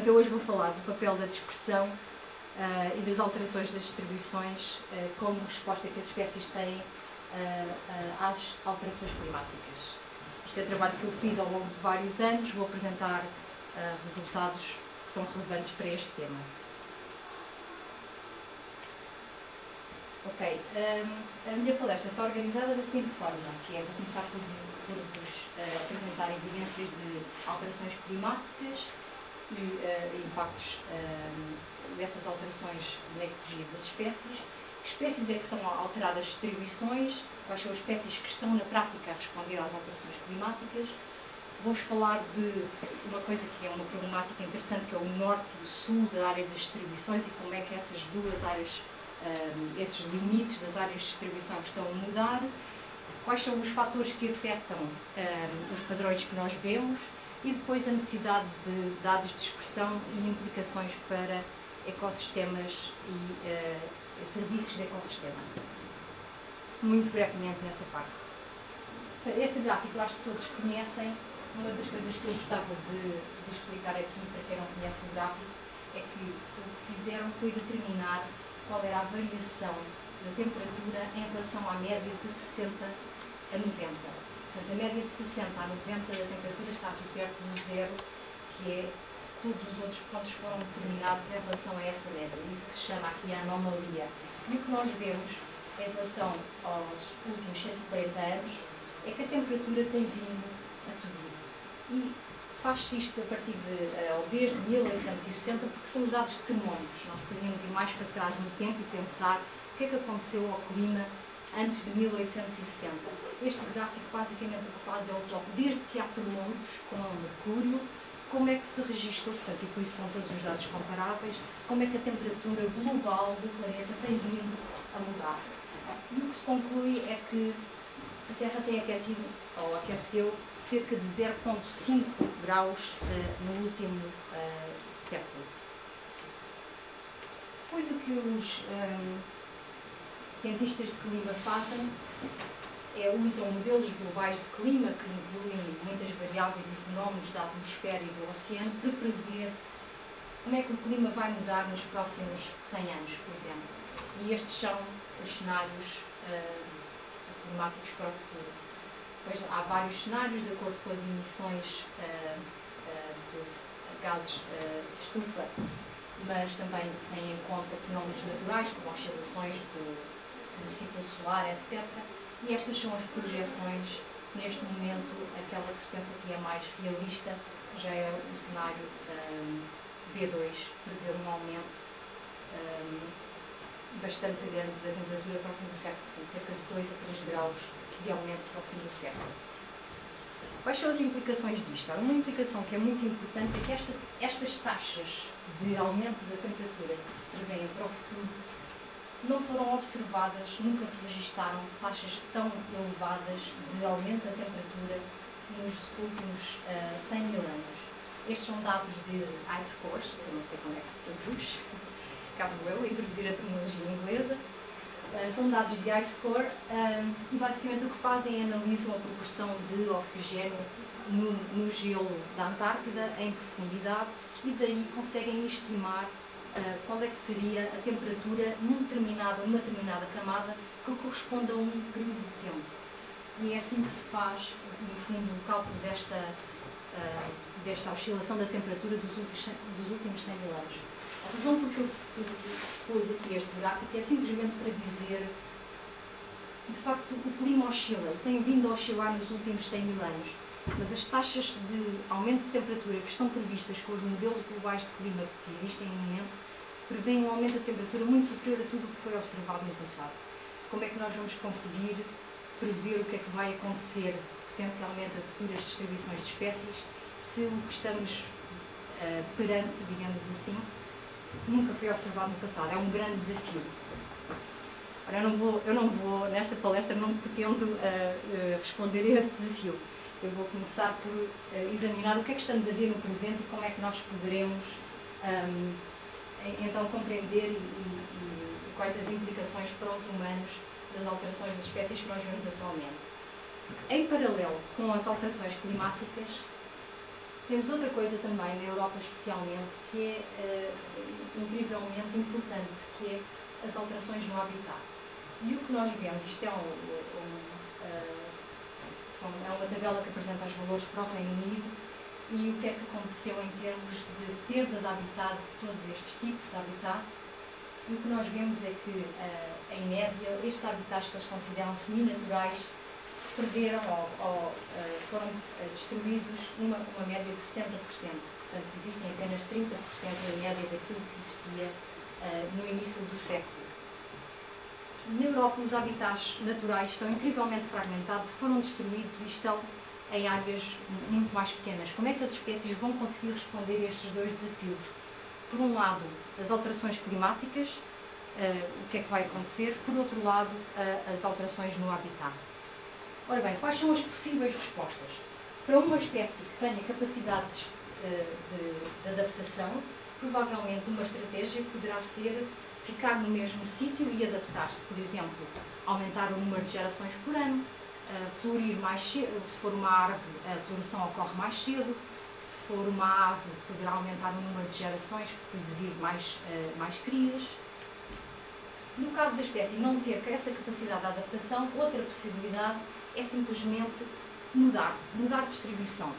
eu hoje vou falar do papel da dispersão e das alterações das distribuições como resposta que as espécies têm às alterações climáticas. Isto é trabalho que eu fiz ao longo de vários anos, vou apresentar resultados que são relevantes para este tema. Ok, a minha palestra está organizada da seguinte forma, que é, vou começar por vos apresentar evidências de alterações climáticas e impactos dessas alterações na ecologia das espécies. Que espécies é que são alteradas as distribuições, quais são as espécies que estão na prática a responder às alterações climáticas. Vou-vos falar de uma coisa que é uma problemática interessante, que é o norte e o sul da área das distribuições e como é que essas duas áreas, esses limites das áreas de distribuição estão a mudar, quais são os fatores que afetam os padrões que nós vemos e depois a necessidade de dados de dispersão e implicações para ecossistemas e serviços de ecossistema. Muito brevemente nessa parte. Este gráfico eu acho que todos conhecem. Uma das coisas que eu gostava de explicar aqui, para quem não conhece o gráfico, é que o que fizeram foi determinar qual era a variação da temperatura em relação à média de 60 a 90. Portanto, a média de 60 a 90 da temperatura está aqui perto do zero, que é todos os outros pontos foram determinados em relação a essa média. Isso que se chama aqui a anomalia. E o que nós vemos em relação aos últimos 140 anos é que a temperatura tem vindo a subir. E faz-se isto a partir ou desde 1860, porque são os dados de termómetros. Nós podíamos ir mais para trás no tempo e pensar o que é que aconteceu ao clima antes de 1860. Este gráfico basicamente o que faz é o toque, desde que há termómetros com mercúrio, como é que se registra, portanto, e por isso são todos os dados comparáveis, como é que a temperatura global do planeta tem vindo a mudar. E o que se conclui é que a Terra tem aquecido, ou aqueceu, cerca de 0,5 graus no último século. Pois o que os cientistas de clima fazem é usam modelos globais de clima que incluem muitas variáveis e fenómenos da atmosfera e do oceano para prever como é que o clima vai mudar nos próximos 100 anos, por exemplo. E estes são os cenários climáticos para o futuro. Pois há vários cenários de acordo com as emissões de gases de estufa, mas também têm em conta fenómenos naturais, como oscilações do ciclo solar, etc. E estas são as projeções, neste momento, aquela que se pensa que é mais realista, já é o cenário B2, prevê um aumento bastante grande da temperatura para o fim do século, portanto, cerca de 2 a 3 graus de aumento para o fim do século. Quais são as implicações disto? Uma implicação que é muito importante é que estas taxas de aumento da temperatura que se prevêem para o futuro não foram observadas, nunca se registaram taxas tão elevadas de aumento da temperatura nos últimos 100 mil anos. Estes são dados de ice cores, eu não sei como é que se traduz, cá vou eu introduzir a terminologia inglesa. São dados de ice core e basicamente o que fazem é analisam a proporção de oxigênio no gelo da Antártida em profundidade e daí conseguem estimar qual é que seria a temperatura numa determinada camada que corresponde a um período de tempo. E é assim que se faz, no fundo, o cálculo desta oscilação da temperatura dos últimos 100 mil anos. A razão por que eu pus aqui este gráfico é simplesmente para dizer, de facto, o clima oscila e tem vindo a oscilar nos últimos 100 mil anos, mas as taxas de aumento de temperatura que estão previstas com os modelos globais de clima que existem no momento prevêem um aumento da temperatura muito superior a tudo o que foi observado no passado. Como é que nós vamos conseguir prever o que é que vai acontecer potencialmente a futuras distribuições de espécies se o que estamos perante, digamos assim, nunca foi observado no passado? É um grande desafio. Ora, eu não vou nesta palestra não pretendo responder a esse desafio. Eu vou começar por examinar o que é que estamos a ver no presente e como é que nós poderemos então compreender e quais as implicações para os humanos das alterações das espécies que nós vemos atualmente. Em paralelo com as alterações climáticas, Temos outra coisa também, na Europa especialmente, que é incrivelmente importante, que é as alterações no habitat. E o que nós vemos, isto é uma tabela que apresenta os valores para o Reino Unido, e o que é que aconteceu em termos de perda de habitat, de todos estes tipos de habitat. E o que nós vemos é que, em média, estes habitats que eles consideram seminaturais perderam ou foram destruídos numa média de 70%. Portanto, existem apenas 30% da média daquilo que existia no início do século. Na Europa, os habitats naturais estão incrivelmente fragmentados, foram destruídos e estão em áreas muito mais pequenas. Como é que as espécies vão conseguir responder a estes dois desafios? Por um lado, as alterações climáticas, o que é que vai acontecer? Por outro lado, as alterações no habitat. Ora bem, quais são as possíveis respostas? Para uma espécie que tenha capacidade de adaptação, provavelmente uma estratégia poderá ser ficar no mesmo sítio e adaptar-se. Por exemplo, aumentar o número de gerações por ano, florir mais cedo. Se for uma árvore, a floração ocorre mais cedo. Se for uma ave, poderá aumentar o número de gerações, produzir mais crias. No caso da espécie não ter essa capacidade de adaptação, outra possibilidade é simplesmente mudar de distribuição.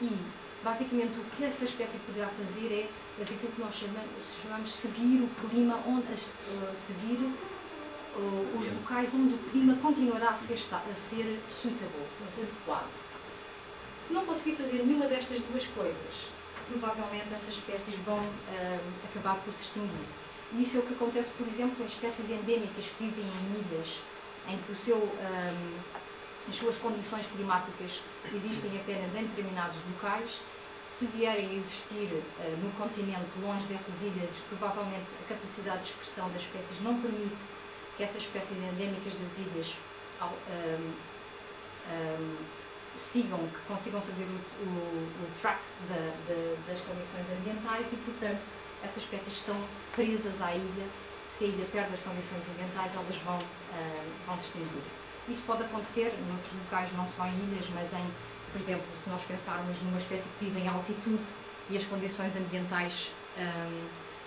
E, basicamente, o que essa espécie poderá fazer é aquilo que nós chamamos de seguir o clima, seguir os locais onde o clima continuará a ser suitable, a ser adequado. Se não conseguir fazer nenhuma destas duas coisas, provavelmente essas espécies vão acabar por se extinguir. E isso é o que acontece, por exemplo, em espécies endémicas que vivem em ilhas, em que as suas condições climáticas existem apenas em determinados locais. Se vierem a existir no continente, longe dessas ilhas, provavelmente a capacidade de expressão das espécies não permite que essas espécies endémicas das ilhas que consigam fazer o track das condições ambientais e, portanto, essas espécies estão presas à ilha. Se a ilha perde as condições ambientais, elas vão se extinguir. Isso pode acontecer em outros locais, não só em ilhas, mas por exemplo, se nós pensarmos numa espécie que vive em altitude e as condições ambientais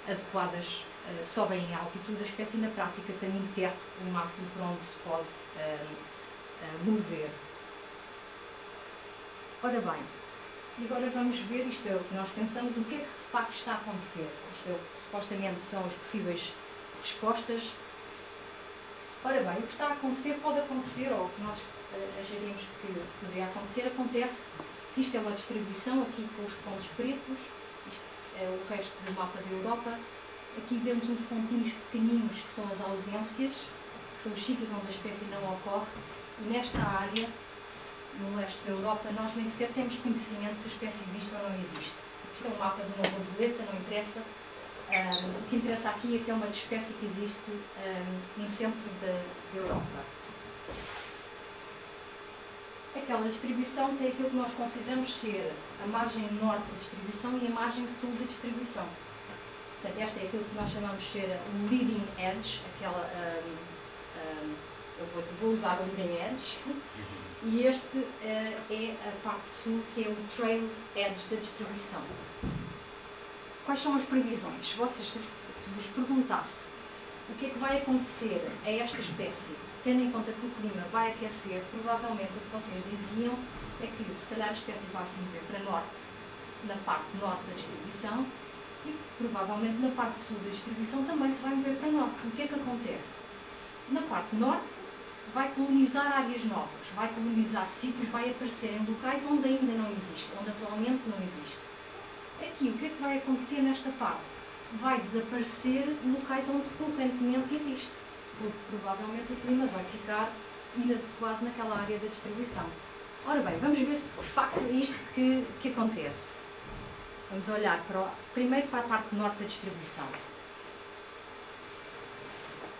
adequadas sobem em altitude, a espécie na prática tem um teto, o máximo por onde se pode mover. Ora bem, e agora vamos ver, isto é o que nós pensamos, o que é que de facto está a acontecer. Isto é o que supostamente são as possíveis respostas. Ora bem, o que está a acontecer pode acontecer, ou o que nós acharíamos que poderia acontecer, acontece se isto é uma distribuição, aqui com os pontos pretos, isto é o resto do mapa da Europa. Aqui vemos uns pontinhos pequeninos que são as ausências, que são os sítios onde a espécie não ocorre, e nesta área, no leste da Europa, nós nem sequer temos conhecimento se a espécie existe ou não existe. Isto é um mapa de uma borboleta, não interessa. O que interessa aqui é que é uma espécie que existe no centro da Europa. Aquela distribuição tem aquilo que nós consideramos ser a margem norte da distribuição e a margem sul da distribuição. Portanto, esta é aquilo que nós chamamos de ser o leading edge, eu vou usar o leading edge, e este é a parte sul, que é o trail edge da distribuição. Quais são as previsões? Se vos perguntasse o que é que vai acontecer a esta espécie, tendo em conta que o clima vai aquecer, provavelmente o que vocês diziam é que se calhar a espécie vai se mover para norte, na parte norte da distribuição, e provavelmente na parte sul da distribuição também se vai mover para norte. O que é que acontece? Na parte norte vai colonizar áreas novas, vai colonizar sítios, vai aparecer em locais onde ainda não existe, onde atualmente não existe. Aqui, o que é que vai acontecer nesta parte? Vai desaparecer locais onde correntemente existe, porque provavelmente o clima vai ficar inadequado naquela área da distribuição. Ora bem, vamos ver se de facto é isto que acontece. Vamos olhar primeiro para a parte norte da distribuição.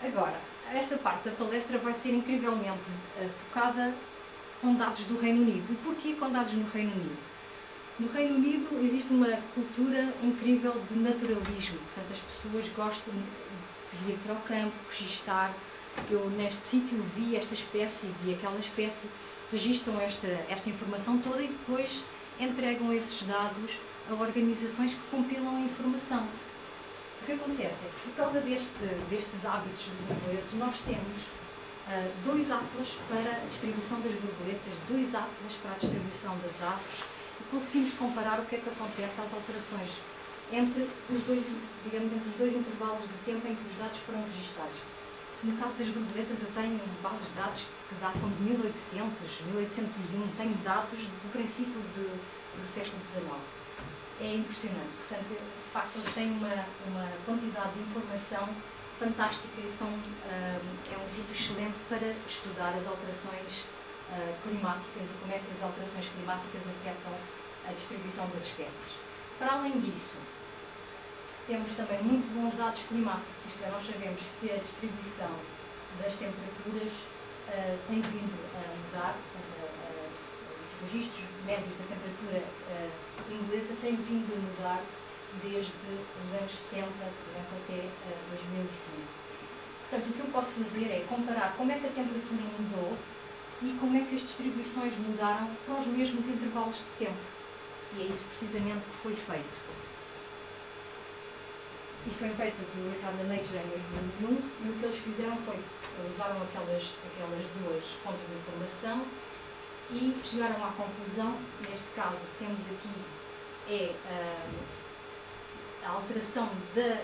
Agora, esta parte da palestra vai ser incrivelmente focada com dados do Reino Unido. E porquê com dados no Reino Unido? No Reino Unido existe uma cultura incrível de naturalismo. Portanto, as pessoas gostam de ir para o campo, registar. Eu neste sítio vi esta espécie, vi aquela espécie, registram esta informação toda e depois entregam esses dados a organizações que compilam a informação. O que acontece é que, por causa destes hábitos dos borboletas, nós temos 2 atlas para a distribuição das borboletas, 2 atlas para a distribuição das aves, e conseguimos comparar o que é que acontece às alterações entre os dois intervalos de tempo em que os dados foram registados. No caso das borboletas, eu tenho bases de dados que datam de 1800, 1801, tenho dados do princípio do século XIX. É impressionante. Portanto, de facto, eles têm uma quantidade de informação fantástica e é um sítio excelente para estudar as alterações climáticas e como é que as alterações climáticas afetam a distribuição das espécies. Para além disso, temos também muito bons dados climáticos, isto é, nós sabemos que a distribuição das temperaturas tem vindo a mudar, portanto, os registros médios da temperatura inglesa têm vindo a mudar desde os anos 70, por exemplo, até 2005. Portanto, o que eu posso fazer é comparar como é que a temperatura mudou e como é que as distribuições mudaram para os mesmos intervalos de tempo. E é isso precisamente que foi feito. Isto foi feito publicado na Nature em 2021 e o que eles fizeram foi, usaram aquelas 2 fontes de informação e chegaram à conclusão, neste caso, o que temos aqui é a alteração da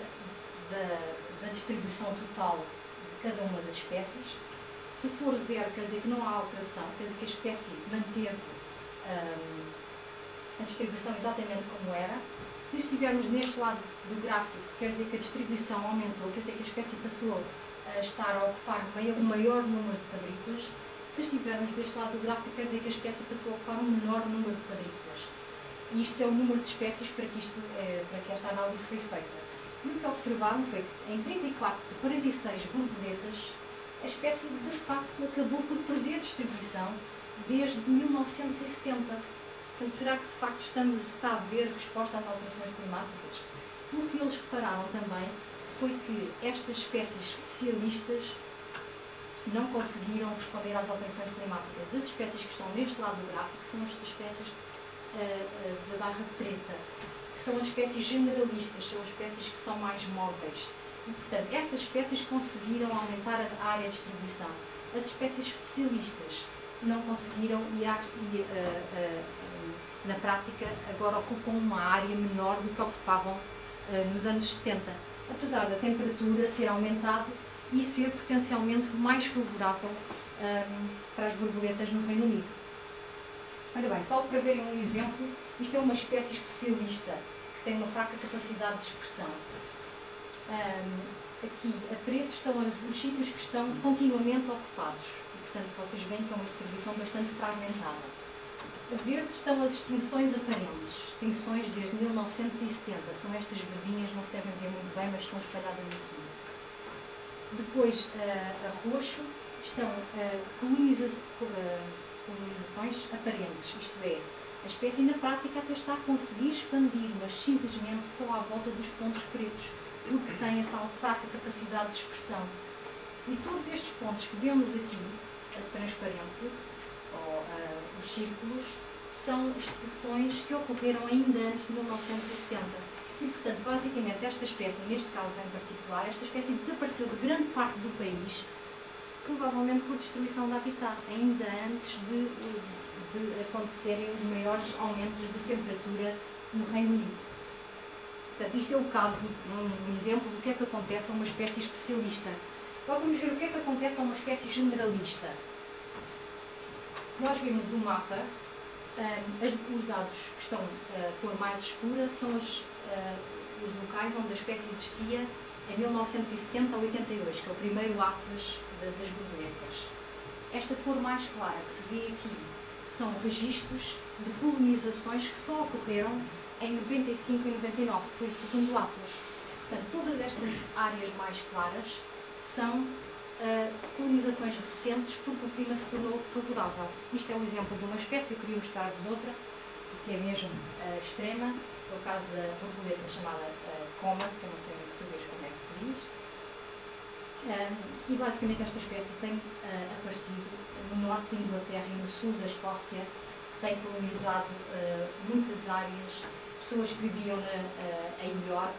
distribuição total de cada uma das espécies. Se for 0, quer dizer que não há alteração, quer dizer que a espécie manteve a distribuição exatamente como era. Se estivermos neste lado do gráfico, quer dizer que a distribuição aumentou, quer dizer que a espécie passou a estar a ocupar o maior número de quadrículas. Se estivermos deste lado do gráfico, quer dizer que a espécie passou a ocupar um menor número de quadrículas. E isto é o número de espécies para que esta análise foi feita. E o que observaram foi que em 34 de 46 borboletas, a espécie de facto acabou por perder distribuição desde 1970. Portanto, será que de facto está a haver resposta às alterações climáticas? O que eles repararam também foi que estas espécies especialistas não conseguiram responder às alterações climáticas. As espécies que estão neste lado do gráfico são estas espécies da barra preta, que são as espécies generalistas, são as espécies que são mais móveis. E, portanto, estas espécies conseguiram aumentar a área de distribuição. As espécies especialistas não conseguiram e na prática agora ocupam uma área menor do que ocupavam nos anos 70, apesar da temperatura ter aumentado e ser potencialmente mais favorável para as borboletas no Reino Unido. Ora bem, só para verem um exemplo, isto é uma espécie especialista que tem uma fraca capacidade de expressão. Aqui a preto estão os sítios que estão continuamente ocupados. Portanto, vocês veem que é uma distribuição bastante fragmentada. A verde estão as extinções aparentes, extinções desde 1970. São estas verdinhas, não se devem ver muito bem, mas estão espalhadas aqui. Depois, a roxo, estão colonizações aparentes, isto é, a espécie na prática até está a conseguir expandir, mas simplesmente só à volta dos pontos pretos, porque tem a tal fraca capacidade de expressão. E todos estes pontos que vemos aqui, transparente, ou os círculos, são extinções que ocorreram ainda antes de 1970. E, portanto, basicamente, esta espécie, neste caso em particular, esta espécie desapareceu de grande parte do país, provavelmente por destruição de habitat, ainda antes de acontecerem os maiores aumentos de temperatura no Reino Unido. Portanto, isto é o caso, um exemplo do que é que acontece a uma espécie especialista. Agora vamos ver o que é que acontece a uma espécie generalista. Se nós virmos o mapa, os dados que estão a cor mais escura são os locais onde a espécie existia em 1970 a 82, que é o primeiro atlas das borboletas. Esta cor mais clara que se vê aqui são registros de colonizações que só ocorreram em 95 e 99, que foi o segundo atlas. Portanto, todas estas áreas mais claras são colonizações recentes porque o clima se tornou favorável. Isto é um exemplo de uma espécie, eu queria mostrar-vos outra, que é mesmo extrema, é o caso da borboleta chamada coma, que eu não sei em português como é que se diz. E basicamente esta espécie tem aparecido no norte da Inglaterra e no sul da Escócia tem colonizado muitas áreas, pessoas que viviam em York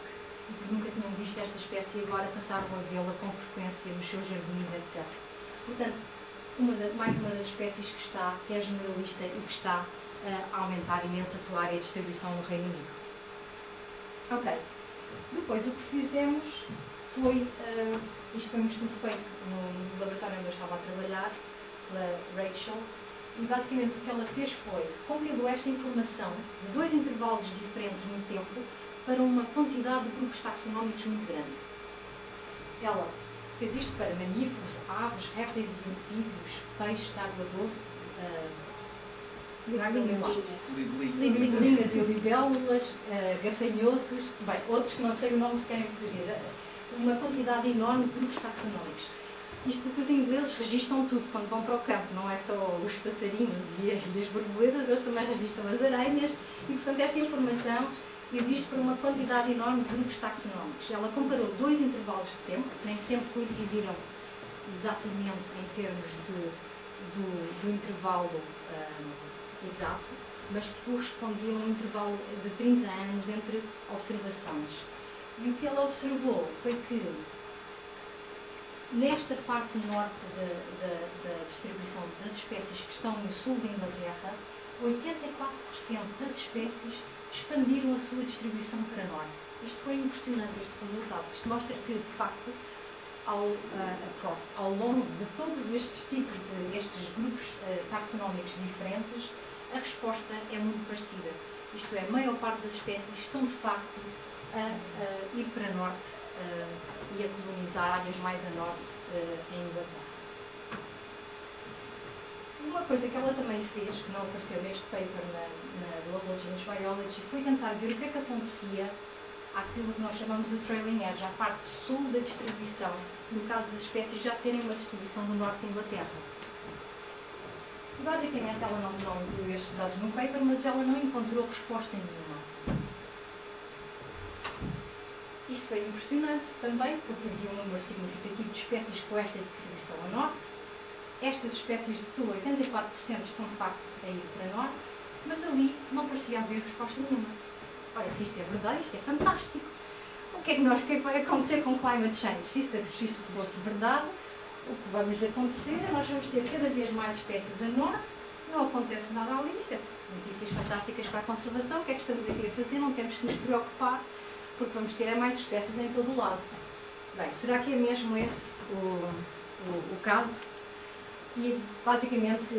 e que nunca tinham visto esta espécie e agora passaram a vê-la com frequência nos seus jardins, etc. Portanto, mais uma das espécies que é generalista e que está a aumentar imenso a sua área de distribuição no Reino Unido. Ok. Depois, o que fizemos foi, isto foi um estudo feito no laboratório onde eu estava a trabalhar, pela Rachel, e basicamente o que ela fez foi, compilou esta informação de 2 intervalos diferentes no tempo para uma quantidade de grupos taxonómicos muito grande. Ela fez isto para mamíferos, aves, répteis e anfíbios, peixes de água doce, linguinhas e libélulas, gafanhotos, bem, outros que não sei o nome sequer em português. Uma quantidade enorme de grupos taxonómicos. Isto porque os ingleses registram tudo quando vão para o campo, não é só os passarinhos e as borboletas, eles também registram as aranhas e, portanto, esta informação existe para uma quantidade enorme de grupos taxonómicos. Ela comparou 2 intervalos de tempo, que nem sempre coincidiram exatamente em termos do intervalo exato, mas que correspondiam a um intervalo de 30 anos entre observações. E o que ela observou foi que nesta parte norte da distribuição das espécies que estão no sul da Inglaterra, 84% das espécies expandiram a sua distribuição para norte. Isto foi impressionante, este resultado. Isto mostra que, de facto, ao longo de todos estes tipos estes grupos taxonómicos diferentes, a resposta é muito parecida. Isto é, a maior parte das espécies estão, de facto, a ir para norte e a colonizar áreas mais a norte em Inglaterra. Uma coisa que ela também fez, que não apareceu neste paper na Global Genes Biology, foi tentar ver o que é que acontecia àquilo que nós chamamos de trailing edge, à parte sul da distribuição, no caso das espécies já terem uma distribuição no norte da Inglaterra. Basicamente, ela não deu estes dados no paper, mas ela não encontrou resposta nenhuma. Isto foi impressionante também, porque havia um número significativo de espécies com esta distribuição a norte. Estas espécies de sul, 84% estão de facto a ir para norte, mas ali não parecia haver resposta nenhuma. Ora, se isto é verdade, isto é fantástico. O que é que vai acontecer com o climate change? Se isto fosse verdade, o que vamos acontecer é nós vamos ter cada vez mais espécies a norte, não acontece nada ali, isto é notícias fantásticas para a conservação, o que é que estamos aqui a fazer? Não temos que nos preocupar, porque vamos ter mais espécies em todo o lado. Bem, será que é mesmo esse o caso? E, basicamente,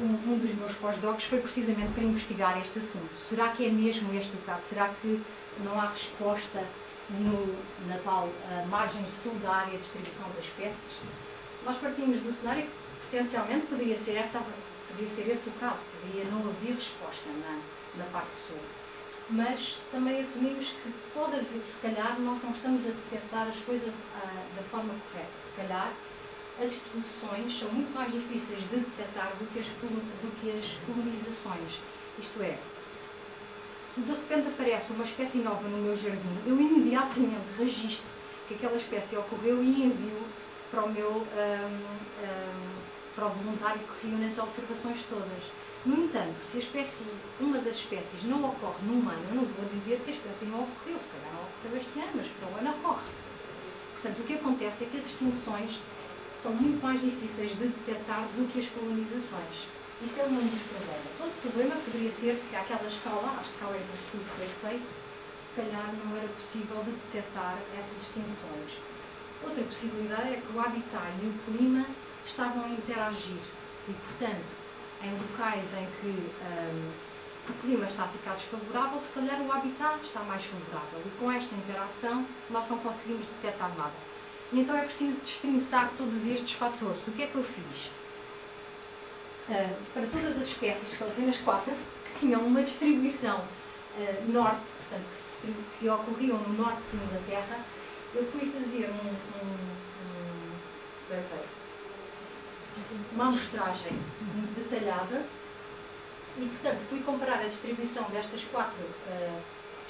um dos meus pós-docs foi precisamente para investigar este assunto. Será que é mesmo este o caso? Será que não há resposta na tal margem sul da área de distribuição das espécies? Nós partimos do cenário que, potencialmente, poderia ser esse o caso. Poderia não haver resposta na parte sul. Mas também assumimos que pode haver, se calhar, nós não estamos a detectar as coisas da forma correta. Se calhar, as exposições são muito mais difíceis de detectar do que as colonizações. Isto é, se de repente aparece uma espécie nova no meu jardim, eu imediatamente registro que aquela espécie ocorreu e envio para o meu para o voluntário que reúne as observações todas. No entanto, se uma das espécies não ocorre num ano, eu não vou dizer que a espécie não ocorreu, se calhar não ocorreu este ano, mas para o ano ocorre. Portanto, o que acontece é que as extinções são muito mais difíceis de detectar do que as colonizações. Isto é um dos problemas. Outro problema poderia ser que àquela escala, à escala em que o estudo foi feito, se calhar não era possível de detectar essas extinções. Outra possibilidade é que o habitat e o clima estavam a interagir e, portanto, em locais em que o clima está a ficar desfavorável, se calhar o habitat está mais favorável e com esta interação nós não conseguimos detectar nada. E então é preciso destrinçar todos estes fatores. O que é que eu fiz? Para todas as espécies, são apenas 4, que tinham uma distribuição norte, portanto, que ocorriam no norte de Inglaterra, eu fui fazer um survey, uma amostragem detalhada e, portanto, fui comparar a distribuição destas 4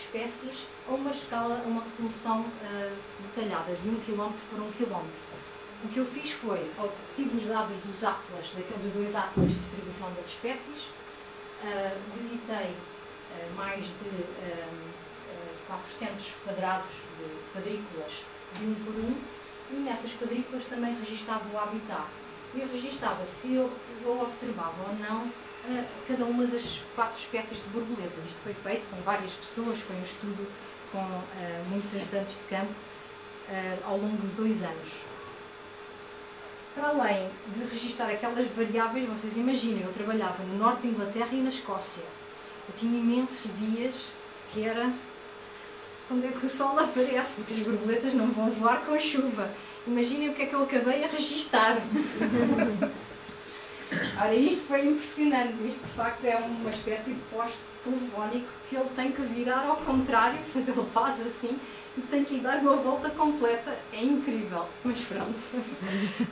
espécies a uma escala, a uma resolução detalhada de 1 km por 1 km. O que eu fiz foi, obtive os dados dos atlas, daqueles 2 atlas de distribuição das espécies, visitei mais de 400 quadrados de quadrículas de 1 por 1, e nessas quadrículas também registava o habitat. E eu registava se eu observava ou não cada uma das 4 espécies de borboletas. Isto foi feito com várias pessoas, foi um estudo com muitos ajudantes de campo ao longo de 2 anos. Para além de registar aquelas variáveis, vocês imaginem, eu trabalhava no norte de Inglaterra e na Escócia. Eu tinha imensos dias que era quando é que o sol aparece, porque as borboletas não vão voar com a chuva. Imaginem o que é que eu acabei a registar. Ora, isto foi impressionante. Isto, de facto, é uma espécie de poste telefónico que ele tem que virar ao contrário, portanto, ele faz assim e tem que lhe dar uma volta completa. É incrível. Mas pronto,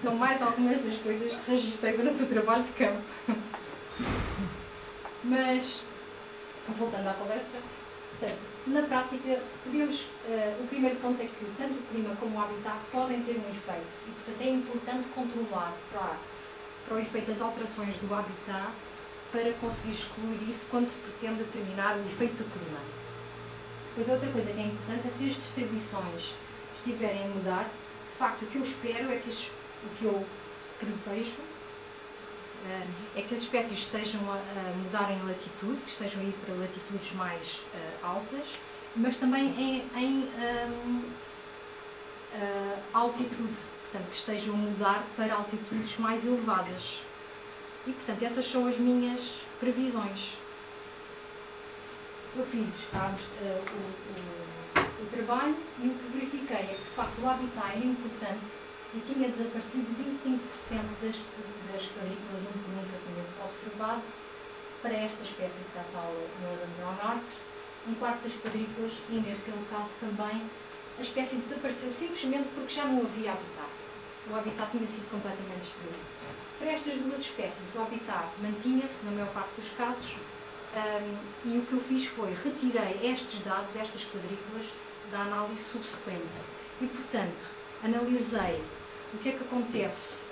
são mais algumas das coisas que registrei durante o trabalho de campo. Mas, voltando à palestra, portanto, na prática, o primeiro ponto é que tanto o clima como o habitat podem ter um efeito e, portanto, é importante controlar para o efeito das alterações do habitat para conseguir excluir isso quando se pretende determinar o efeito do clima. Pois outra coisa que é importante é se as distribuições estiverem a mudar, de facto o que eu espero é que o que eu prevejo é que as espécies estejam a mudar em latitude, que estejam a ir para latitudes mais altas, mas também em altitude, portanto, que estejam a mudar para altitudes mais elevadas. E, portanto, essas são as minhas previsões. Eu fiz o trabalho e o que verifiquei é que, de facto, o habitat era importante e tinha desaparecido 25% das quadrículas 1 por 1 que eu tinha observado para esta espécie que está no norte, 1/4 das quadrículas, e naquele caso também a espécie desapareceu simplesmente porque já não havia habitat. O habitat tinha sido completamente destruído. Para estas 2 espécies, o habitat mantinha-se, na maior parte dos casos, e o que eu fiz foi retirei estes dados, estas quadrículas, da análise subsequente. E, portanto, analisei o que é que acontece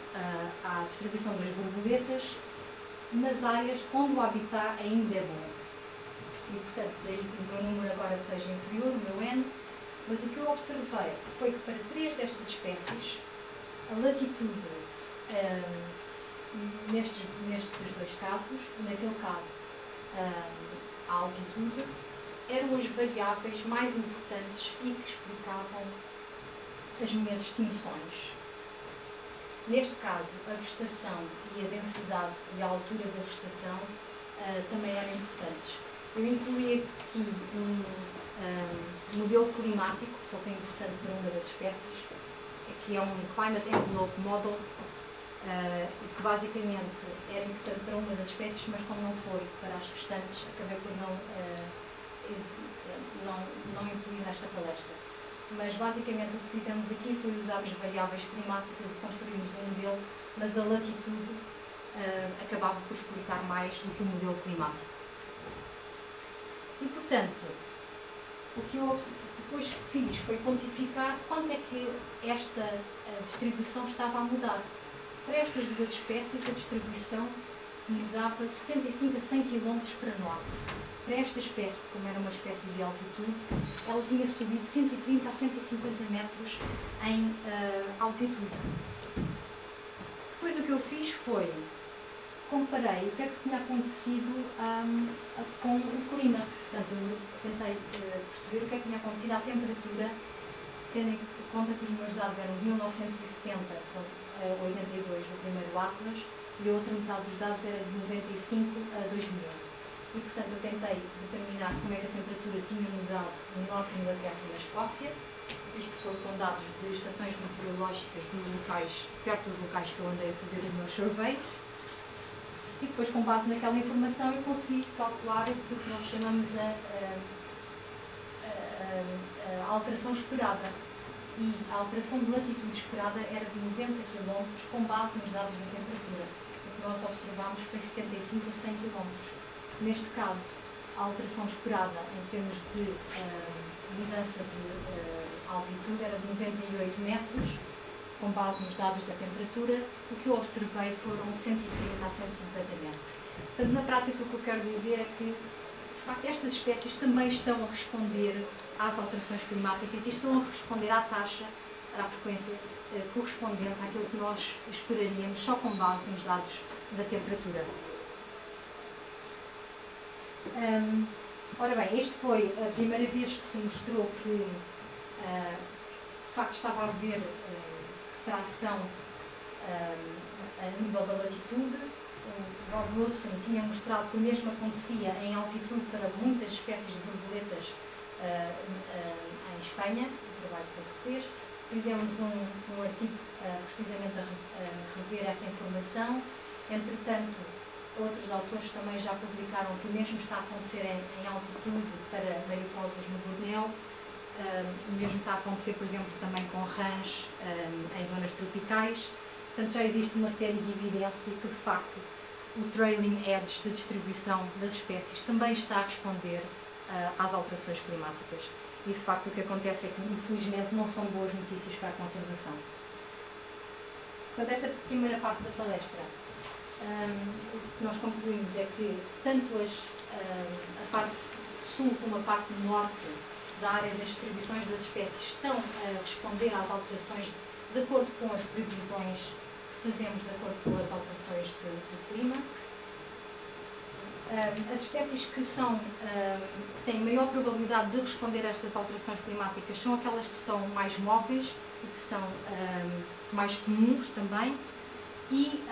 à distribuição das borboletas nas áreas onde o habitat ainda é bom. E, portanto, daí que o meu número agora seja inferior, o meu N, mas o que eu observei foi que para 3 destas espécies, a latitude, nestes 2 casos, naquele caso, a altitude, eram as variáveis mais importantes e que explicavam as minhas extinções. Neste caso, a vegetação e a densidade e a altura da vegetação também eram importantes. Eu incluí aqui um modelo climático, que só foi importante para uma das espécies, que é um Climate Envelope Model, e que basicamente era importante para uma das espécies, mas como não foi para as restantes, acabei por não incluir nesta palestra. Mas basicamente o que fizemos aqui foi usarmos variáveis climáticas e construímos um modelo, mas a latitude acabava por explicar mais do que o modelo climático. E, portanto, o que eu depois fiz foi quantificar quanto é que esta distribuição estava a mudar. Para estas 2 espécies, a distribuição mudava de 75 a 100 km para norte. Para esta espécie, como era uma espécie de altitude, ela tinha subido de 130 a 150 metros em altitude. Depois o que eu fiz foi comparei o que é que tinha acontecido com o clima. Portanto, eu tentei perceber o que é que tinha acontecido à temperatura, tendo em conta que os meus dados eram de 1970 a 82 do primeiro Atlas e a outra metade dos dados era de 95 a 2000. E, portanto, eu tentei determinar como é que a temperatura tinha mudado no norte da Inglaterra e na Escócia. Isto foi com dados de estações meteorológicas dos locais, perto dos locais que eu andei a fazer os meus surveys. E depois, com base naquela informação, eu consegui calcular o que nós chamamos a alteração esperada. E a alteração de latitude esperada era de 90 km com base nos dados da temperatura. O que nós observámos foi 75 a 100 km. Neste caso, a alteração esperada em termos de mudança de altitude era de 98 metros, com base nos dados da temperatura. O que eu observei foram 130 a 150 metros. Portanto, na prática, o que eu quero dizer é que, de facto, estas espécies também estão a responder às alterações climáticas e estão a responder à taxa, à frequência correspondente àquilo que nós esperaríamos só com base nos dados da temperatura. Ora bem, esta foi a primeira vez que se mostrou que de facto estava a haver retração a nível da latitude. O Rob Wilson tinha mostrado que o mesmo acontecia em altitude para muitas espécies de borboletas em Espanha, o trabalho que ele fez. Fizemos um artigo precisamente a rever essa informação. Entretanto, outros autores também já publicaram que o mesmo está a acontecer em altitude para mariposas no Bornéu. O mesmo está a acontecer, por exemplo, também com rãs em zonas tropicais. Portanto, já existe uma série de evidência que, de facto, o trailing edge de distribuição das espécies também está a responder às alterações climáticas. E, de facto, o que acontece é que, infelizmente, não são boas notícias para a conservação. Portanto, esta primeira parte da palestra, o que nós concluímos é que tanto a parte sul como a parte norte da área das distribuições das espécies estão a responder às alterações de acordo com as previsões que fazemos de acordo com as alterações do clima. As espécies que têm maior probabilidade de responder a estas alterações climáticas são aquelas que são mais móveis e que são mais comuns também. E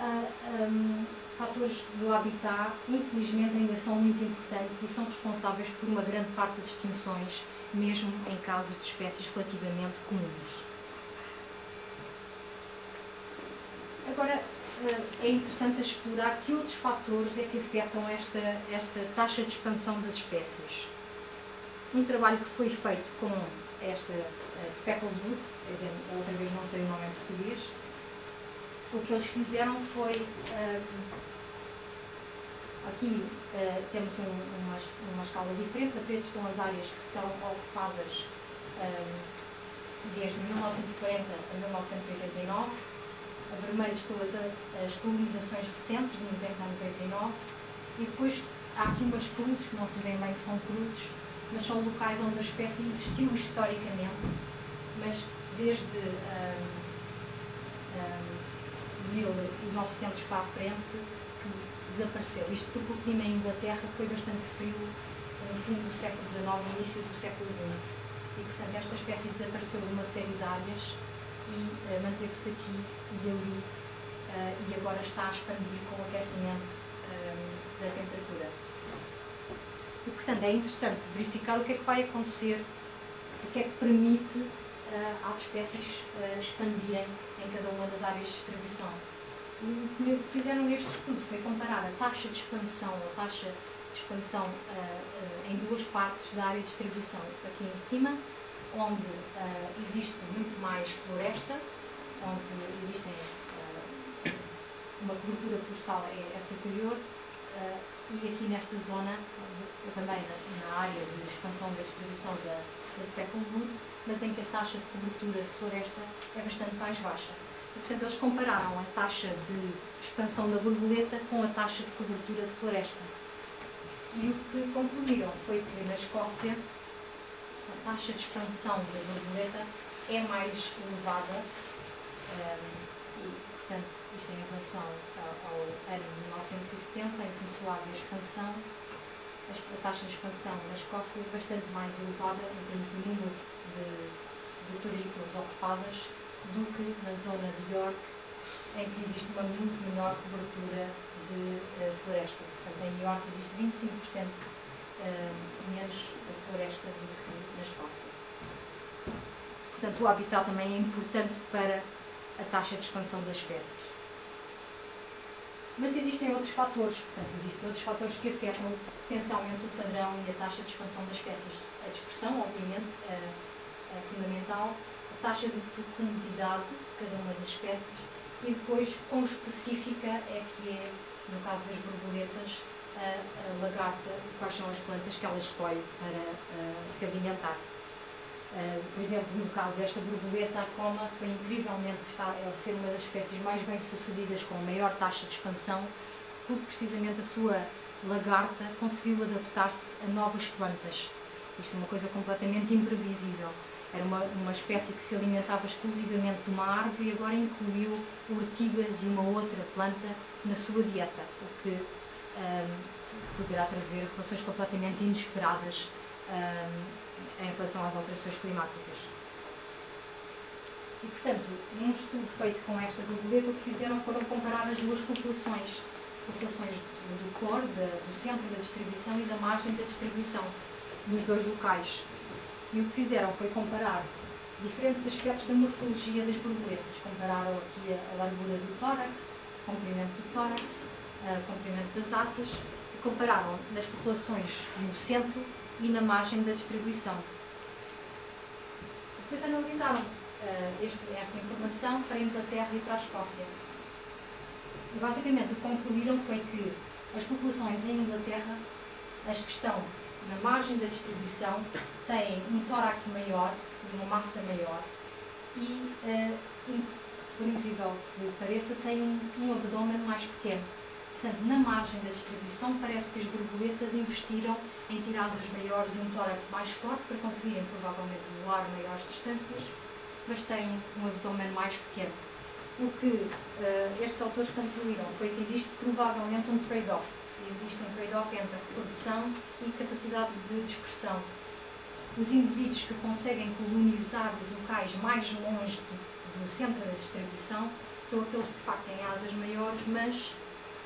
fatores do habitat, infelizmente, ainda são muito importantes e são responsáveis por uma grande parte das extinções, mesmo em casos de espécies relativamente comuns. Agora, é interessante explorar que outros fatores é que afetam esta taxa de expansão das espécies. Um trabalho que foi feito com esta Speckled Wood, outra vez não sei o nome em português, o que eles fizeram foi, aqui temos uma escala diferente. A preto estão as áreas que estão ocupadas desde 1940 a 1989, a vermelho estão as colonizações recentes, de 90 a 99, e depois há aqui umas cruzes, que não se vê bem que são cruzes, mas são locais onde a espécie existiu historicamente, mas desde 1900 para a frente que desapareceu. Isto porque o clima em Inglaterra foi bastante frio no fim do século XIX e início do século XX. E, portanto, esta espécie desapareceu de uma série de áreas e manteve-se aqui e ali e agora está a expandir com o aquecimento da temperatura. E, portanto, é interessante verificar o que é que vai acontecer, o que é que permite às espécies expandirem em cada uma das áreas de distribuição. O que fizeram neste estudo foi comparar a taxa de expansão, em duas partes da área de distribuição. Aqui em cima, onde existe muito mais floresta, onde existem uma cobertura florestal é superior, e aqui nesta zona, também na área de expansão da distribuição da Speckled Wood, mas em que a taxa de cobertura de floresta é bastante mais baixa. E, portanto, eles compararam a taxa de expansão da borboleta com a taxa de cobertura de floresta. E o que concluíram foi que na Escócia a taxa de expansão da borboleta é mais elevada e, portanto, isto em relação ao ano de 1970, em que começou a haver expansão. A taxa de expansão na Escócia é bastante mais elevada em termos de número de quadrículas ocupadas do que na zona de York, em que existe uma muito menor cobertura de floresta. Portanto, em York existe 25% menos floresta do que na Escócia. Portanto, o habitat também é importante para a taxa de expansão das espécies. Mas existem outros fatores, que afetam potencialmente o padrão e a taxa de expansão das espécies. A dispersão, obviamente, é fundamental, a taxa de fecundidade de cada uma das espécies e depois, quão específica é que é, no caso das borboletas, a lagarta, quais são as plantas que ela escolhe para se alimentar. Por exemplo, no caso desta borboleta, a coma foi incrivelmente, está a ser uma das espécies mais bem sucedidas, com a maior taxa de expansão, porque precisamente a sua lagarta conseguiu adaptar-se a novas plantas. Isto é uma coisa completamente imprevisível. Era uma espécie que se alimentava exclusivamente de uma árvore e agora incluiu urtigas e uma outra planta na sua dieta, o que poderá trazer relações completamente inesperadas em relação às alterações climáticas. E, portanto, num estudo feito com esta borboleta, o que fizeram foram comparar as duas populações do core, do centro da distribuição e da margem da distribuição, nos dois locais. E o que fizeram foi comparar diferentes aspectos da morfologia das borboletas. Compararam aqui a largura do tórax, o comprimento do tórax, o comprimento das asas, e compararam nas populações no centro e na margem da distribuição. Depois analisaram esta informação para a Inglaterra e para a Escócia. E basicamente o que concluíram foi que as populações em Inglaterra, as que estão na margem da distribuição, têm um tórax maior, uma massa maior e, por incrível que pareça, têm um abdômen mais pequeno. Portanto, na margem da distribuição, parece que as borboletas investiram em ter asas maiores e um tórax mais forte para conseguirem provavelmente voar maiores distâncias, mas têm um abdômen mais pequeno. O que estes autores concluíram foi que existe provavelmente um trade-off. Existe um trade-off entre reprodução e capacidade de dispersão. Os indivíduos que conseguem colonizar os locais mais longe do centro da distribuição são aqueles que de facto têm asas maiores, mas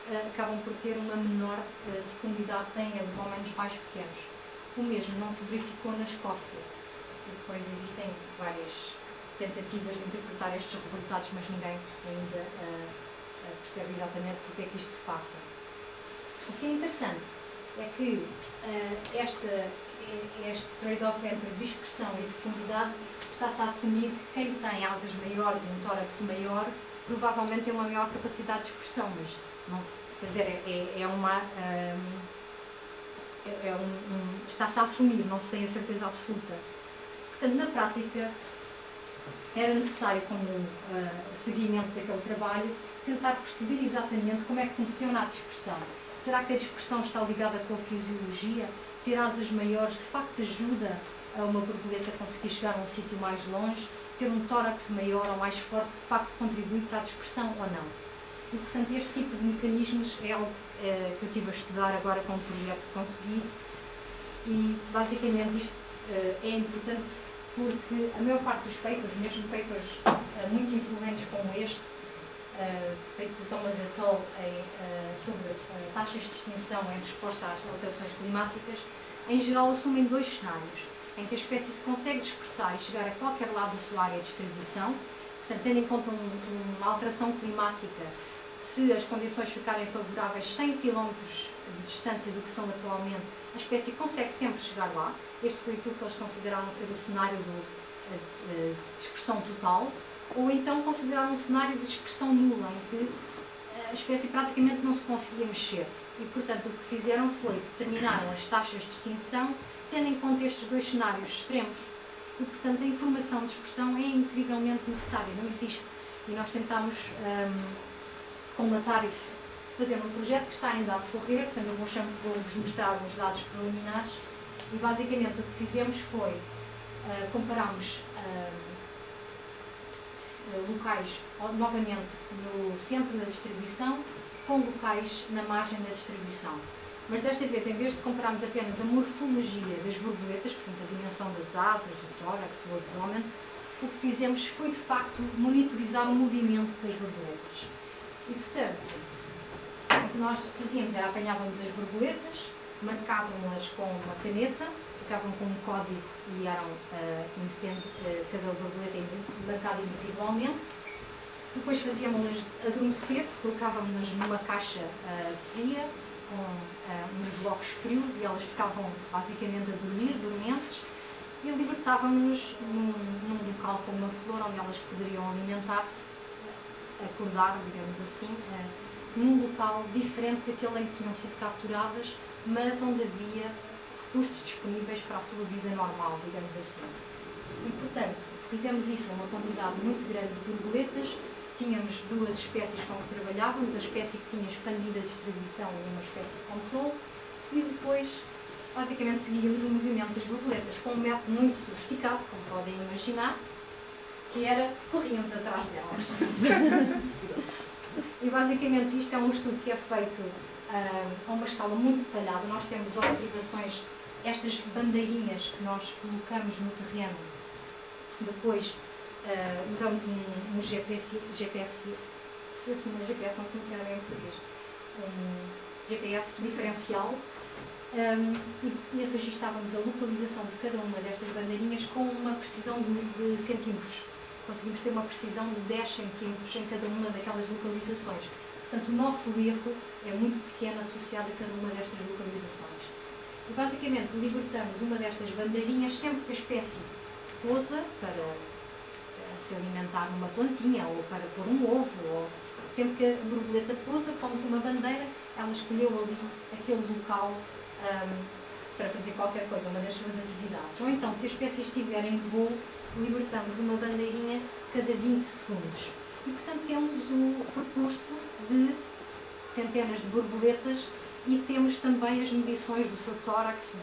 acabam por ter uma menor fecundidade, têm abdômenes mais pequenos. O mesmo não se verificou na Escócia. E depois existem várias tentativas de interpretar estes resultados, mas ninguém ainda percebe exatamente porque é que isto se passa. O que é interessante é que este trade-off entre dispersão e fecundidade está-se a assumir que quem tem asas maiores e um tórax maior provavelmente tem uma maior capacidade de dispersão, mas não se, quer dizer, está-se a assumir, não se tem a certeza absoluta. Portanto, na prática, era necessário, como seguimento daquele trabalho, tentar perceber exatamente como é que funciona a dispersão. Será que a dispersão está ligada com a fisiologia? Ter asas maiores de facto ajuda a uma borboleta a conseguir chegar a um sítio mais longe? Ter um tórax maior ou mais forte de facto contribui para a dispersão ou não? E, portanto, este tipo de mecanismos é algo que eu estive a estudar agora com o projeto que consegui, e basicamente isto é importante porque a maior parte dos papers, mesmo papers muito influentes como este, feito por Thomas et al. Sobre taxas de extinção em resposta às alterações climáticas, em geral assumem dois cenários, em que a espécie se consegue dispersar e chegar a qualquer lado da sua área de distribuição, portanto, tendo em conta uma alteração climática, se as condições ficarem favoráveis 100 km de distância do que são atualmente, a espécie consegue sempre chegar lá. Este foi aquilo que eles consideraram ser o cenário de dispersão total, ou então consideraram um cenário de dispersão nula, em que a espécie praticamente não se conseguia mexer. E, portanto, o que fizeram foi determinaram as taxas de extinção, tendo em conta estes dois cenários extremos. E, portanto, a informação de dispersão é incrivelmente necessária, não existe. E nós tentámos combatar isso, fazendo um projeto que está ainda a decorrer, portanto, eu vou-vos mostrar os dados preliminares. E, basicamente, o que fizemos foi compararmos locais, novamente, no centro da distribuição com locais na margem da distribuição. Mas desta vez, em vez de compararmos apenas a morfologia das borboletas, portanto a dimensão das asas, do tórax, o abdômen, o que fizemos foi, de facto, monitorizar o movimento das borboletas. E, portanto, o que nós fazíamos era apanhávamos as borboletas, marcávamos-las com uma caneta, ficavam com um código e eram cada borboleta marcada individualmente. Depois fazíamos-las adormecer, colocávamos-nas numa caixa fria, com uns blocos frios, e elas ficavam basicamente a dormir, dormentes, e libertávamos-nos num local como uma flor, onde elas poderiam alimentar-se, acordar, digamos assim, num local diferente daquele em que tinham sido capturadas, mas onde havia recursos disponíveis para a sua vida normal, digamos assim. E, portanto, fizemos isso a uma quantidade muito grande de borboletas, tínhamos duas espécies com que trabalhávamos, a espécie que tinha expandida distribuição e uma espécie de controle, e depois, basicamente, seguíamos o movimento das borboletas com um método muito sofisticado, como podem imaginar, que era, corríamos atrás delas. E basicamente isto é um estudo que é feito a uma escala muito detalhada. Nós temos observações, estas bandeirinhas que nós colocamos no terreno, depois usamos um GPS não funciona bem em português, um GPS diferencial, e registávamos a localização de cada uma destas bandeirinhas com uma precisão de centímetros. Conseguimos ter uma precisão de 10 centímetros em cada uma daquelas localizações. Portanto, o nosso erro é muito pequeno associado a cada uma destas localizações. E, basicamente, libertamos uma destas bandeirinhas sempre que a espécie pousa para se alimentar numa plantinha ou para pôr um ovo, ou sempre que a borboleta pousa, pomos uma bandeira, ela escolheu ali aquele local para fazer qualquer coisa, uma das suas atividades. Ou então, se a espécie estiver em voo, libertamos uma bandeirinha cada 20 segundos. E, portanto, temos o percurso de centenas de borboletas e temos também as medições do seu tórax,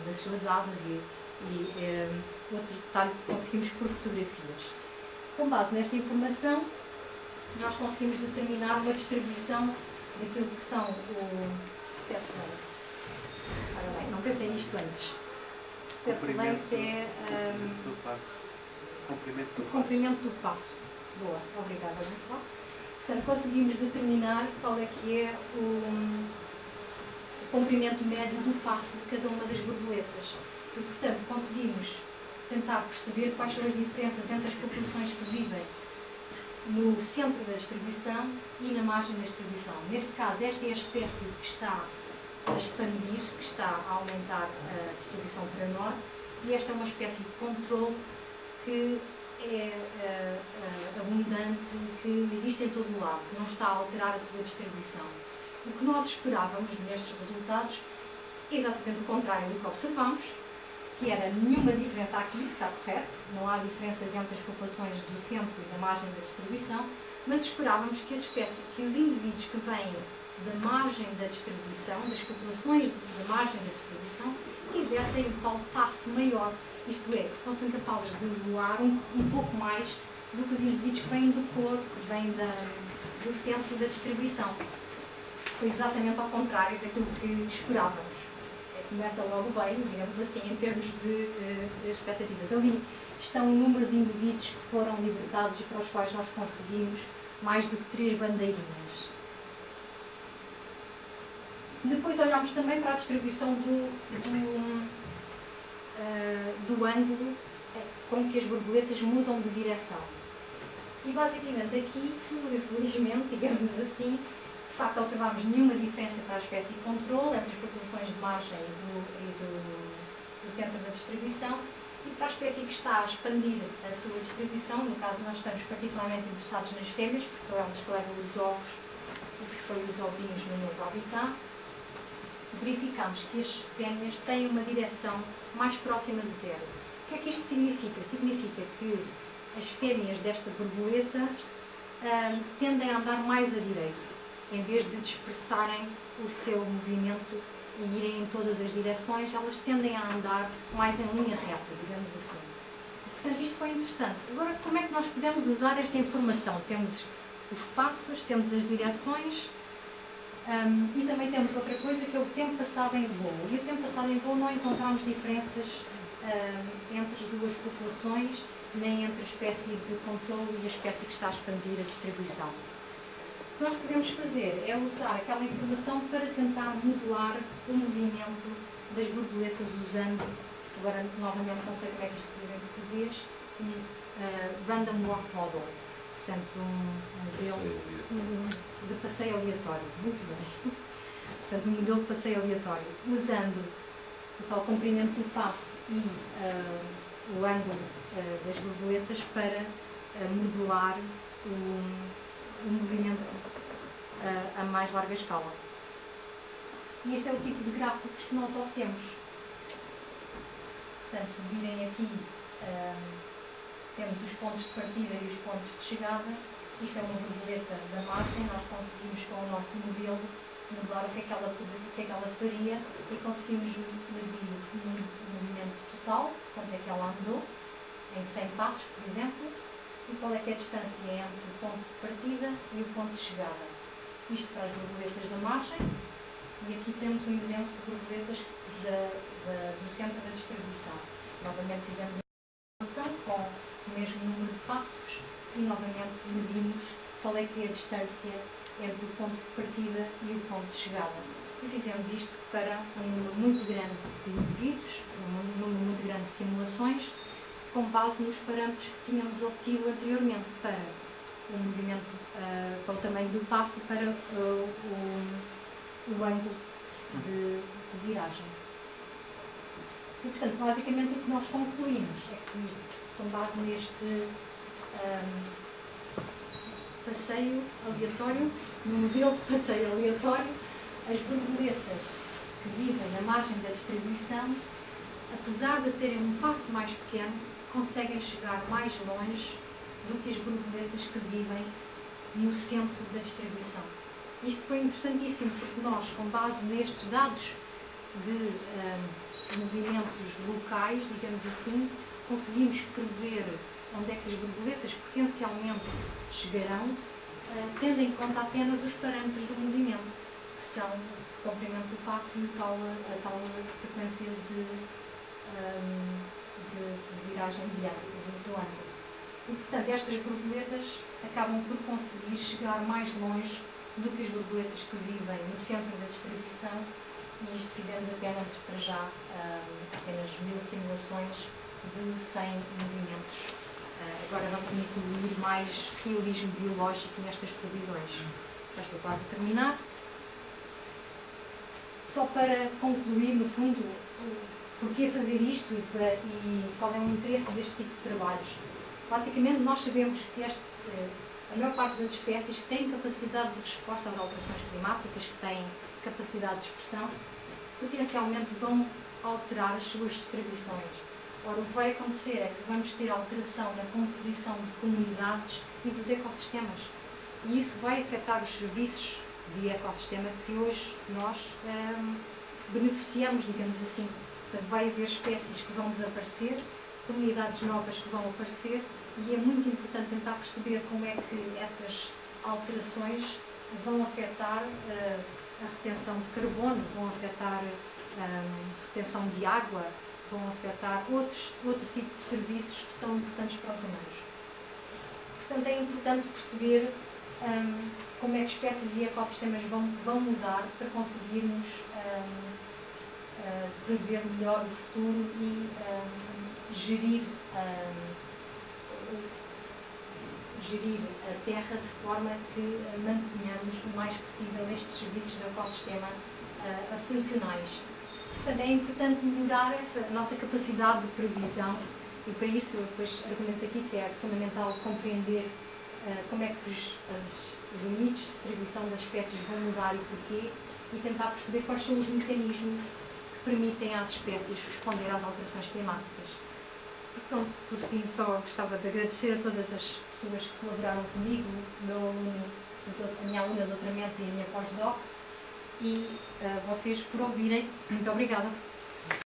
das suas asas e outro detalhe que conseguimos por fotografias. Com base nesta informação, nós conseguimos determinar uma distribuição daquilo que são o step length. Ora bem, não pensei nisto antes. Step length é o comprimento do passo. Boa, obrigada, Gonçalo. Portanto, conseguimos determinar qual é que é o comprimento médio do passo de cada uma das borboletas. E, portanto, conseguimos tentar perceber quais são as diferenças entre as populações que vivem no centro da distribuição e na margem da distribuição. Neste caso, esta é a espécie que está a expandir-se, que está a aumentar a distribuição para norte, e esta é uma espécie de controle que é abundante, que existe em todo o lado, que não está a alterar a sua distribuição. O que nós esperávamos nestes resultados é exatamente o contrário do que observamos, que era nenhuma diferença aqui, está correto, não há diferenças entre as populações do centro e da margem da distribuição, mas esperávamos que os indivíduos que vêm da margem da distribuição, das populações da margem da distribuição, tivessem um tal passo maior, isto é, que fossem capazes de voar um pouco mais do que os indivíduos que vêm do corpo, que vêm do centro da distribuição. Foi exatamente ao contrário daquilo que esperávamos. Começa logo bem, digamos assim, em termos de expectativas. Ali estão o número de indivíduos que foram libertados e para os quais nós conseguimos mais do que 3 bandeirinhas. Depois olhamos também para a distribuição do ângulo com que as borboletas mudam de direção. E basicamente aqui, felizmente, digamos assim, de facto observámos nenhuma diferença para a espécie controle entre as populações de margem e do centro da distribuição, e para a espécie que está a expandir a sua distribuição, no caso nós estamos particularmente interessados nas fêmeas, porque são elas que levam os ovos, os ovinhos no novo habitat. Verificamos que as fêmeas têm uma direção mais próxima de zero. O que é que isto significa? Significa que as fêmeas desta borboleta tendem a andar mais a direito, em vez de dispersarem o seu movimento e irem em todas as direções, elas tendem a andar mais em linha reta, digamos assim. Portanto, isto foi interessante. Agora, como é que nós podemos usar esta informação? Temos os passos, temos as direções, e também temos outra coisa que é o tempo passado em voo. E o tempo passado em voo não encontramos diferenças entre as duas populações, nem entre a espécie de controle e a espécie que está a expandir a distribuição. O que nós podemos fazer é usar aquela informação para tentar modelar o movimento das borboletas usando, agora novamente não sei como é que isto se diz em português, um Random Walk Model. Portanto, um modelo de passeio aleatório. Muito bem. Portanto, um modelo de passeio aleatório, usando o tal comprimento do passo e o ângulo das borboletas para modelar o movimento a mais larga escala. E este é o tipo de gráficos que nós obtemos. Portanto, se virem aqui, temos os pontos de partida e os pontos de chegada, Isto é uma borboleta da margem, nós conseguimos com o nosso modelo modelar o que é que ela faria e conseguimos medir o movimento total, quanto é que ela andou, em 100 passos, por exemplo, e qual é que é a distância entre o ponto de partida e o ponto de chegada. Isto para as borboletas da margem, e aqui temos um exemplo de borboletas do centro da distribuição. Novamente fizemos a simulação com o mesmo número de passos e novamente medimos qual é que é a distância entre o ponto de partida e o ponto de chegada. E fizemos isto para um número muito grande de indivíduos, um número muito grande de simulações, com base nos parâmetros que tínhamos obtido anteriormente para o movimento, para o tamanho do passo e para o ângulo de viragem. E, portanto, basicamente o que nós concluímos é que, com base neste passeio aleatório, no modelo de passeio aleatório, as borboletas que vivem na margem da distribuição, apesar de terem um passo mais pequeno, conseguem chegar mais longe do que as borboletas que vivem no centro da distribuição. Isto foi interessantíssimo porque nós, com base nestes dados de movimentos locais, digamos assim, conseguimos prever onde é que as borboletas potencialmente chegarão, tendo em conta apenas os parâmetros do movimento, que são o comprimento do passo e a tal frequência de viragem do ângulo. E, portanto, estas borboletas acabam por conseguir chegar mais longe do que as borboletas que vivem no centro da distribuição, e isto fizemos apenas, para já, apenas 1000 simulações de 100 movimentos. Agora vamos incluir mais realismo biológico nestas previsões. Já estou quase a terminar. Só para concluir, no fundo, porquê fazer isto e qual é o interesse deste tipo de trabalhos. Basicamente, nós sabemos que a maior parte das espécies que têm capacidade de resposta às alterações climáticas, que têm capacidade de expressão, potencialmente vão alterar as suas distribuições. Ora, o que vai acontecer é que vamos ter alteração na composição de comunidades e dos ecossistemas. E isso vai afetar os serviços de ecossistema que hoje nós beneficiamos, digamos assim. Portanto, vai haver espécies que vão desaparecer, comunidades novas que vão aparecer, e é muito importante tentar perceber como é que essas alterações vão afetar a retenção de carbono, vão afetar a retenção de água, vão afetar outro tipo de serviços que são importantes para os humanos. Portanto, é importante perceber como é que espécies e ecossistemas vão mudar para conseguirmos prever melhor o futuro e gerir a Terra de forma que mantenhamos o mais possível estes serviços do ecossistema funcionais. Portanto, é importante melhorar a nossa capacidade de previsão, e para isso eu depois argumento aqui que é fundamental compreender como é que os limites de distribuição das espécies vão mudar e porquê, e tentar perceber quais são os mecanismos que permitem às espécies responder às alterações climáticas. E pronto, por fim, só gostava de agradecer a todas as pessoas que colaboraram comigo, a minha aluna de doutoramento e a minha pós-doc, e vocês por ouvirem. Muito obrigada.